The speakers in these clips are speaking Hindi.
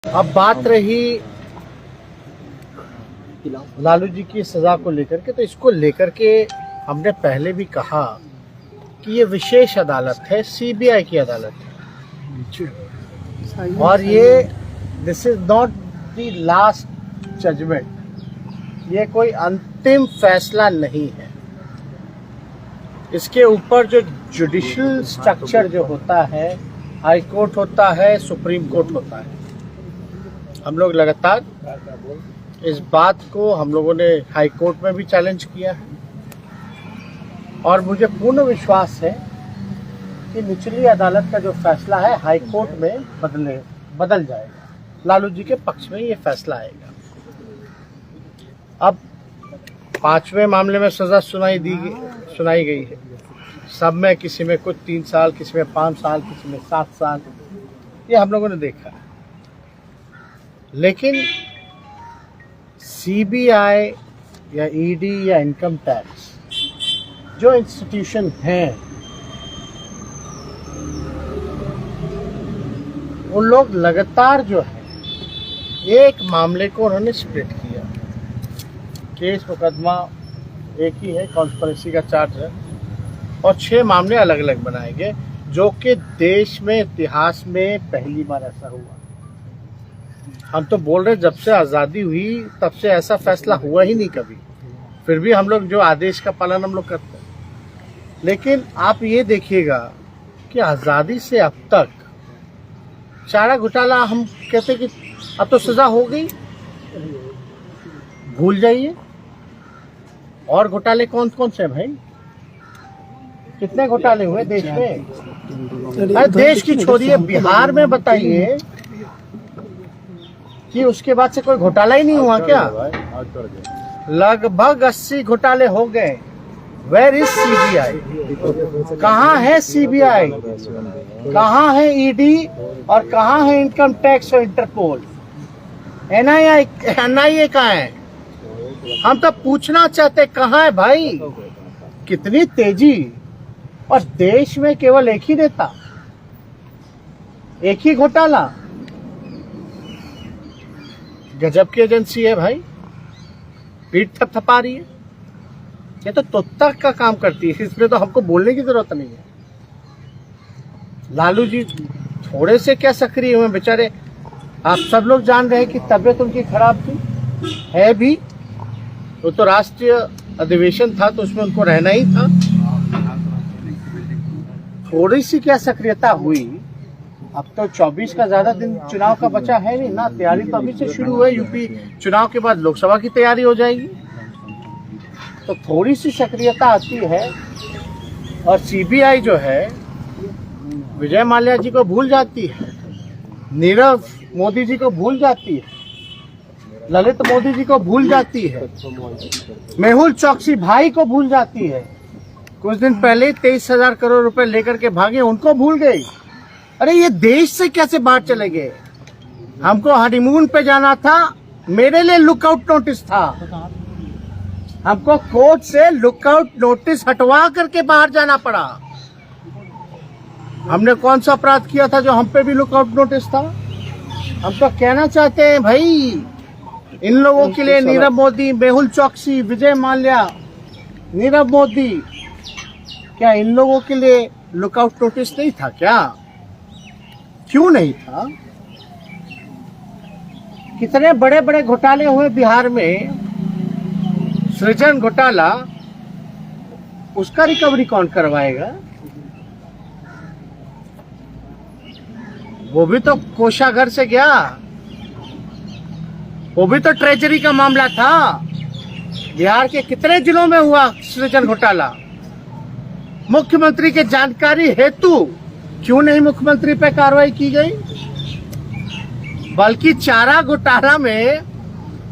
अब बात रही लालू जी की सजा को लेकर के, तो इसको लेकर के हमने पहले भी कहा कि ये विशेष अदालत है, सीबीआई की अदालत है और ये this is not the last judgement, ये कोई अंतिम फैसला नहीं है। इसके ऊपर जो जुडिशियल स्ट्रक्चर जो होता है, हाई कोर्ट होता है, सुप्रीम कोर्ट होता है, हम लोग लगातार इस बात को हम लोगों ने हाई कोर्ट में भी चैलेंज किया है और मुझे पूर्ण विश्वास है कि निचली अदालत का जो फैसला है हाई कोर्ट में बदल जाएगा। लालू जी के पक्ष में ये फैसला आएगा। अब 5वें मामले में सजा सुनाई गई है। सब में किसी में कुछ 3 साल, किसी में 5 साल, किसी में 7 साल, ये हम लोगों ने देखा है। लेकिन सीबीआई या ईडी या इनकम टैक्स जो इंस्टीट्यूशन हैं, उन लोग लगातार जो है एक मामले को उन्होंने स्प्लिट किया। केस मुकदमा एक ही है, कॉन्स्पिरेसी का चार्ज है और 6 मामले अलग अलग बनाए गए, जो कि देश में इतिहास में पहली बार ऐसा हुआ। हम तो बोल रहे जब से आज़ादी हुई तब से ऐसा फैसला हुआ ही नहीं कभी, फिर भी हम लोग जो आदेश का पालन हम लोग करते हैं। लेकिन आप ये देखिएगा कि आज़ादी से अब तक चारा घोटाला, हम कहते कि अब तो सजा हो गई, भूल जाइए। और घोटाले कौन कौन से भाई, कितने घोटाले हुए देश में? अरे देश की छोड़िए, बिहार में बताइए कि उसके बाद से कोई घोटाला ही नहीं हुआ क्या? लगभग 80 घोटाले हो गए। Where is CBI? कहाँ है सीबीआई? कहाँ है ईडी और कहाँ है इनकम टैक्स और इंटरपोल? एनआईए कहाँ है? हम तो पूछना चाहते कहाँ है भाई? कितनी तेजी! और देश में केवल एक ही नेता, एक ही घोटाला। गजब की एजेंसी है भाई, पीठ थपथपा रही है। ये तो तोता का काम करती है, इसमें तो हमको बोलने की जरूरत नहीं है। लालू जी थोड़े से क्या सक्रिय हुए बेचारे, आप सब लोग जान रहे हैं कि तबीयत उनकी खराब थी, है भी। वो तो राष्ट्रीय अधिवेशन था तो उसमें उनको रहना ही था। थोड़ी सी क्या सक्रियता हुई। अब तो 24 का ज्यादा दिन चुनाव का बचा है नहीं ना, तैयारी तो अभी से शुरू हुई। यूपी चुनाव के बाद लोकसभा की तैयारी हो जाएगी, तो थोड़ी सी सक्रियता आती है। और सीबीआई जो है विजय माल्या जी को भूल जाती है, नीरव मोदी जी को भूल जाती है, ललित मोदी जी को भूल जाती है, मेहुल चौकसी भाई को भूल जाती है। कुछ दिन पहले 23,000 करोड़ रुपए लेकर के भागे, उनको भूल गई। अरे ये देश से कैसे बाहर चले गए? हमको हनीमून पे जाना था, मेरे लिए लुकआउट नोटिस था। हमको कोर्ट से लुकआउट नोटिस हटवा करके बाहर जाना पड़ा। हमने कौन सा अपराध किया था जो हम पे भी लुकआउट नोटिस था? हम तो कहना चाहते हैं भाई, इन लोगों के लिए नीरव मोदी, मेहुल चौकसी, विजय माल्या, नीरव मोदी, क्या इन लोगों के लिए लुकआउट नोटिस नहीं था क्या? क्यों नहीं था? कितने बड़े बड़े घोटाले हुए बिहार में। सृजन घोटाला, उसका रिकवरी कौन करवाएगा? वो भी तो कोषागार से गया, वो भी तो ट्रेजरी का मामला था। बिहार के कितने जिलों में हुआ सृजन घोटाला? मुख्यमंत्री के जानकारी हेतु क्यों नहीं मुख्यमंत्री पे कार्रवाई की गई? बल्कि चारा घोटाला में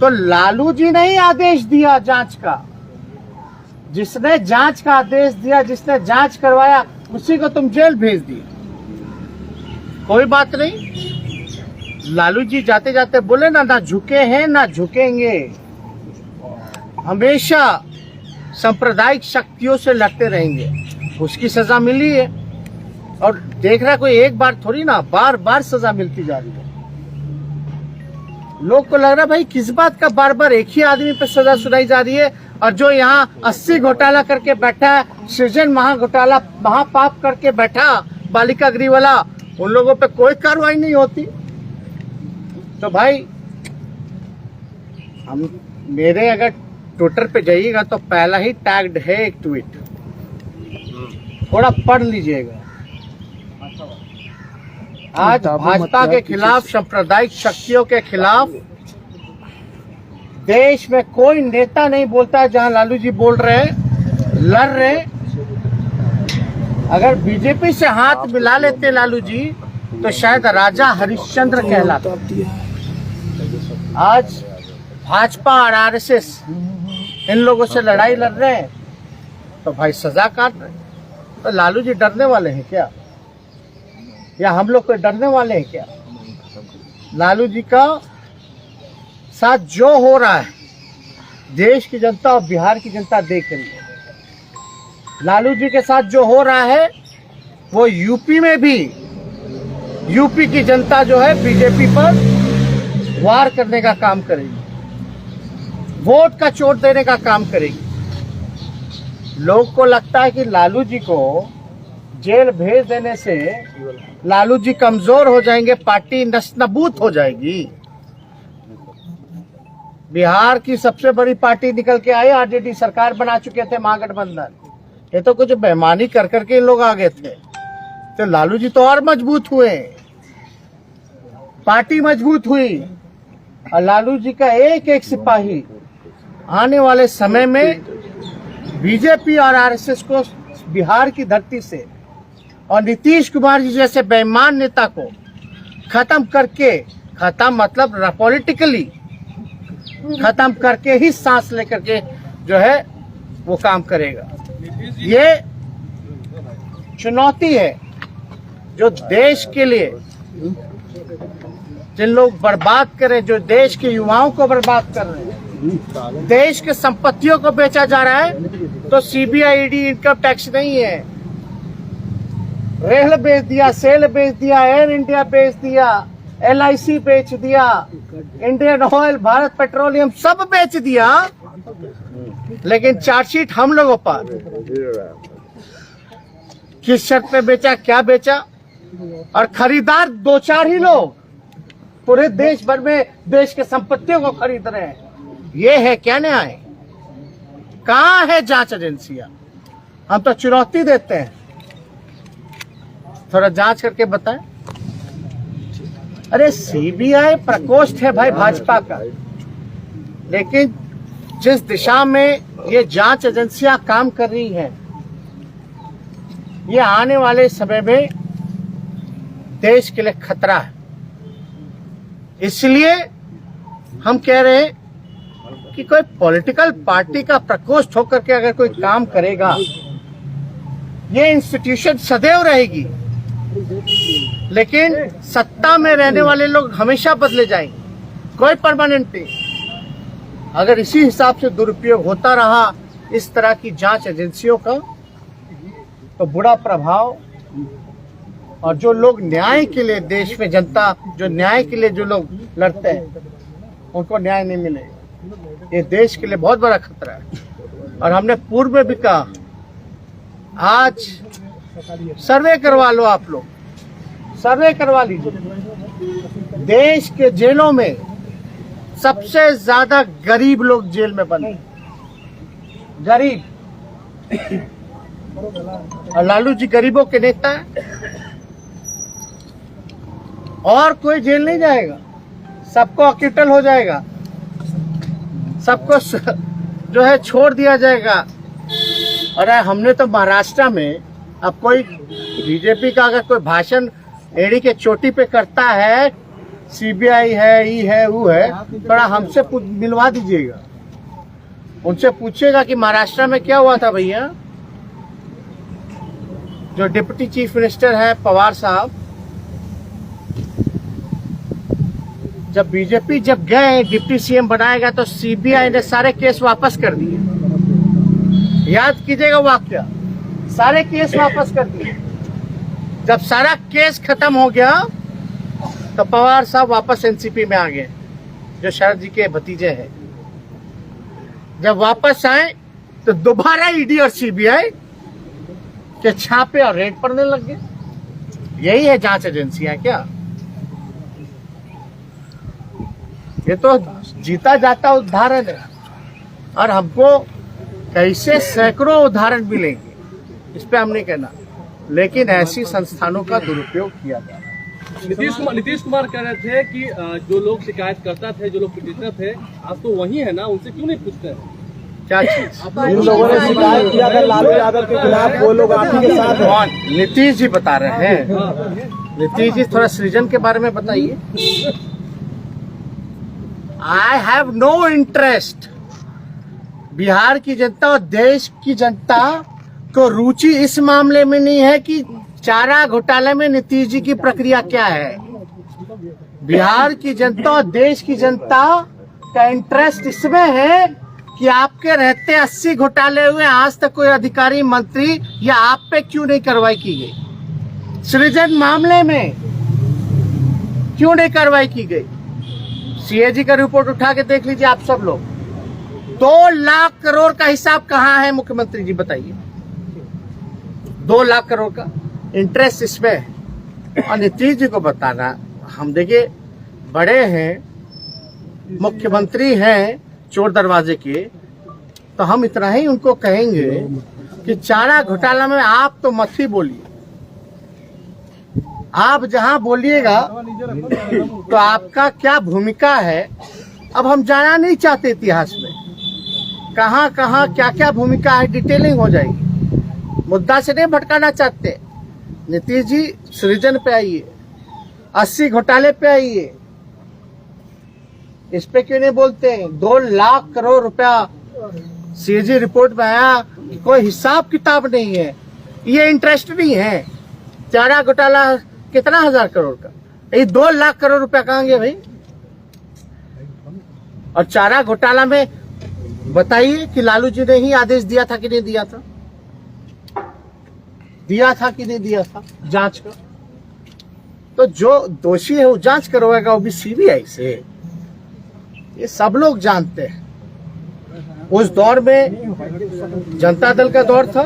तो लालू जी ने ही आदेश दिया जांच का। जिसने जांच का आदेश दिया, जिसने जांच करवाया, उसी को तुम जेल भेज दिए। कोई बात नहीं, लालू जी जाते जाते बोले ना झुके हैं ना झुकेंगे, हमेशा सांप्रदायिक शक्तियों से लड़ते रहेंगे। उसकी सजा मिली है और देख रहा कोई एक बार थोड़ी ना, बार बार सजा मिलती जा रही है। लोग को लग रहा है भाई किस बात का बार बार एक ही आदमी पे सजा सुनाई जा रही है, और जो यहाँ 80 घोटाला करके बैठा है, सृजन महाघोटाला महापाप करके बैठा बालिका गृह वाला, उन लोगों पे कोई कार्रवाई नहीं होती। तो भाई हम मेरे अगर ट्विटर पे जाइएगा तो पहला ही टैग्ड है एक ट्वीट, थोड़ा पढ़ लीजिएगा। आज भाजपा के खिलाफ, सांप्रदायिक शक्तियों के खिलाफ देश में कोई नेता नहीं बोलता है जहां लालू जी बोल रहे हैं, लड़ रहे। अगर बीजेपी से हाथ मिला लेते लालू जी तो शायद राजा हरिश्चंद्र कहलाते। आज भाजपा और आरएसएस इन लोगों से लड़ाई लड़ रहे हैं तो भाई सजा काट रहे। तो लालू जी डरने वाले हैं क्या, या हम लोग कोई डरने वाले हैं क्या? लालू जी का साथ जो हो रहा है देश की जनता और बिहार की जनता देख रही है। लालू जी के साथ जो हो रहा है वो यूपी में भी, यूपी की जनता जो है बीजेपी पर वार करने का काम करेगी, वोट का चोट देने का काम करेगी। लोग को लगता है कि लालू जी को जेल भेज देने से लालू जी कमजोर हो जाएंगे, पार्टी नस्तानाबूद हो जाएगी। बिहार की सबसे बड़ी पार्टी निकल के आई, आरजेडी सरकार बना चुके थे महागठबंधन। ये तो कुछ बेईमानी कर करके लोग आ गए थे, तो लालू जी तो और मजबूत हुए, पार्टी मजबूत हुई। और लालू जी का एक एक सिपाही आने वाले समय में बीजेपी और आरएसएस को बिहार की धरती से और नीतीश कुमार जी जैसे बेईमान नेता को खत्म करके, खत्म मतलब पॉलिटिकली खत्म करके ही सांस लेकर के जो है वो काम करेगा। ये चुनौती है जो देश के लिए, जिन लोग बर्बाद करें, जो देश के युवाओं को बर्बाद कर रहे हैं, देश के संपत्तियों को बेचा जा रहा है। तो सीबीआई ईडी इनकम टैक्स नहीं है, रेल बेच दिया, सेल बेच दिया, एयर इंडिया बेच दिया, LIC बेच दिया, इंडियन ऑयल, भारत पेट्रोलियम सब बेच दिया, लेकिन चार्जशीट हम लोगों पर। किस शर्त पे बेचा, क्या बेचा, और खरीदार 2-4 ही लोग पूरे देश भर में देश के संपत्तियों को खरीद रहे हैं। ये है क्या न्याय? कहाँ है जांच एजेंसियां? हम तो चुनौती देते हैं, थोड़ा जांच करके बताएं। अरे सीबीआई प्रकोष्ठ है भाई भाजपा का, लेकिन जिस दिशा में ये जांच एजेंसियां काम कर रही हैं, ये आने वाले समय में देश के लिए खतरा है। इसलिए हम कह रहे हैं कि कोई पॉलिटिकल पार्टी का प्रकोष्ठ होकर के अगर कोई काम करेगा, ये इंस्टीट्यूशन सदैव रहेगी, लेकिन सत्ता में रहने वाले लोग हमेशा बदले जाएंगे, कोई परमानेंट नहीं। अगर इसी हिसाब से दुरुपयोग होता रहा इस तरह की जांच एजेंसियों का, तो बुरा प्रभाव, और जो लोग न्याय के लिए, देश में जनता जो न्याय के लिए जो लोग लड़ते हैं, उनको न्याय नहीं मिलेगा। ये देश के लिए बहुत बड़ा खतरा है। और हमने पूर्व में भी कहा, आज सर्वे करवा लो, आप लोग सर्वे करवा लीजिए। देश के जेलों में सबसे ज्यादा गरीब लोग जेल में बंद हैं, गरीब। और लालू जी गरीबों के नेता हैं, और कोई जेल नहीं जाएगा, सबको अक्यूटल हो जाएगा, सबको जो है छोड़ दिया जाएगा। और हमने तो महाराष्ट्र में, अब कोई बीजेपी का अगर कोई भाषण एड़ी के चोटी पे करता है, सीबीआई है, ई है, वो है, थोड़ा हमसे मिलवा दीजिएगा, उनसे पूछिएगा कि महाराष्ट्र में क्या हुआ था भैया। जो डिप्टी चीफ मिनिस्टर है पवार साहब, जब बीजेपी जब गए डिप्टी सीएम बनाएगा तो सीबीआई ने सारे केस वापस कर दिए। याद कीजिएगा वाकया, सारे केस वापस कर दिए। जब सारा केस खत्म हो गया तो पवार साहब वापस एनसीपी में आ गए। जो शरद जी के भतीजे हैं, जब वापस आए तो दोबारा ईडी और सीबीआई के छापे और रेड पड़ने लग गए। यही है जांच एजेंसियां क्या? ये तो जीता जाता उदाहरण है, और हमको कैसे सैकड़ों उदाहरण मिलेंगे इस पे हम नहीं कहना, लेकिन ऐसी संस्थानों का दुरुपयोग किया जा रहा है। नीतीश कुमार कह रहे थे कि जो लोग शिकायत करता थे, जो लोग पिटिशनर थे, आज तो वही है ना, उनसे क्यों नहीं पूछते हैं? क्या चीज? जिन लोगों ने शिकायत किया था लालू यादव के खिलाफ, वो लोग आप ही के साथ हैं। कौन? नीतीश जी बता रहे हैं। नीतीश जी थोड़ा सृजन के बारे में बताइए। I have no interest. Bihar की जनता और देश की जनता को रुचि इस मामले में नहीं है कि चारा घोटाले में नीतीश जी की प्रक्रिया क्या है। बिहार की जनता और देश की जनता का इंटरेस्ट इसमें है कि आपके रहते 80 घोटाले हुए, आज तक कोई अधिकारी, मंत्री या आप पे क्यों नहीं कार्रवाई की गई? सृजन मामले में क्यों नहीं कार्रवाई की गई? सीएजी का रिपोर्ट उठा के देख लीजिए आप सब लोग। 2 लाख करोड़ का हिसाब कहाँ है मुख्यमंत्री जी बताइए? 2 लाख करोड़ का इंटरेस्ट इसमें है। और नीतीश जी को बताना, हम देखिए बड़े हैं, मुख्यमंत्री हैं चोर दरवाजे के, तो हम इतना ही उनको कहेंगे कि चारा घोटाला में आप तो मत ही बोलिए। आप जहां बोलिएगा तो आपका क्या भूमिका है, अब हम जाना नहीं चाहते इतिहास में कहां कहां क्या क्या भूमिका है, डिटेलिंग हो जाएगी। मुद्दा से नहीं भटकाना चाहते। नीतीश जी सृजन पे आइए, 80 घोटाले पे आइए, इस पे क्यों नहीं बोलते हैं? 2 लाख करोड़ रुपया सीएजी रिपोर्ट में आया, कोई हिसाब किताब नहीं है, ये इंटरेस्ट नहीं है। चारा घोटाला कितना हजार करोड़ का, ये 2 लाख करोड़ रुपया कहाँ गया भाई? और चारा घोटाला में बताइए कि लालू जी ने ही आदेश दिया था कि नहीं दिया था? दिया था कि नहीं दिया था जांच का? तो जो दोषी है वो जांच करवाएगा, वो भी सीबीआई से। ये सब लोग जानते हैं। उस दौर में जनता दल का दौर था,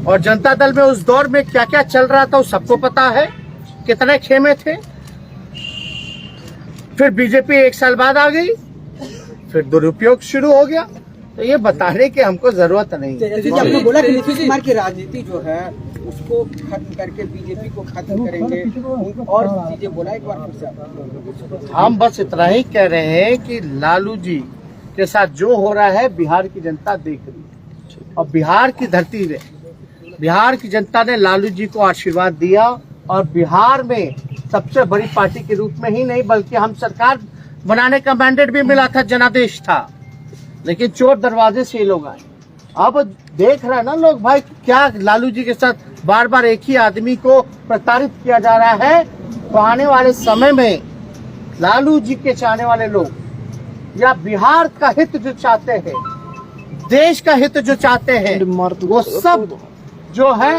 और जनता दल में उस दौर में क्या क्या चल रहा था वो सबको पता है, कितने खेमे थे। फिर बीजेपी 1 साल बाद आ गई, फिर दुरुपयोग शुरू हो गया। तो ये बताने की हमको जरूरत नहीं है। आपने बोला कि नीतीश कुमार की राजनीति जो है उसको खत्म करके बीजेपी को खत्म करेंगे, और चीजें बोला एक बार फिर से। हम बस इतना ही कह रहे हैं कि लालू जी के साथ जो हो रहा है बिहार की जनता देख रही है, और बिहार की धरती में बिहार की जनता ने लालू जी को आशीर्वाद दिया, और बिहार में सबसे बड़ी पार्टी के रूप में ही नहीं बल्कि हम सरकार बनाने का मैंडेट भी मिला था, जनादेश था, लेकिन चोर दरवाजे से ये लोग आए। अब देख रहे हैं ना लोग भाई, क्या लालू जी के साथ बार बार एक ही आदमी को प्रताड़ित किया जा रहा है। तो आने वाले समय में लालू जी के चाहने वाले लोग या बिहार का हित जो चाहते हैं, देश का हित जो चाहते हैं, वो सब जो है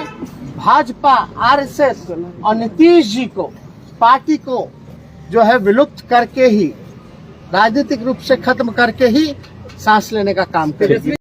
भाजपा, आरएसएस और नीतीश जी को, पार्टी को जो है विलुप्त करके ही, राजनीतिक रूप से खत्म करके ही सांस लेने का काम करेगी।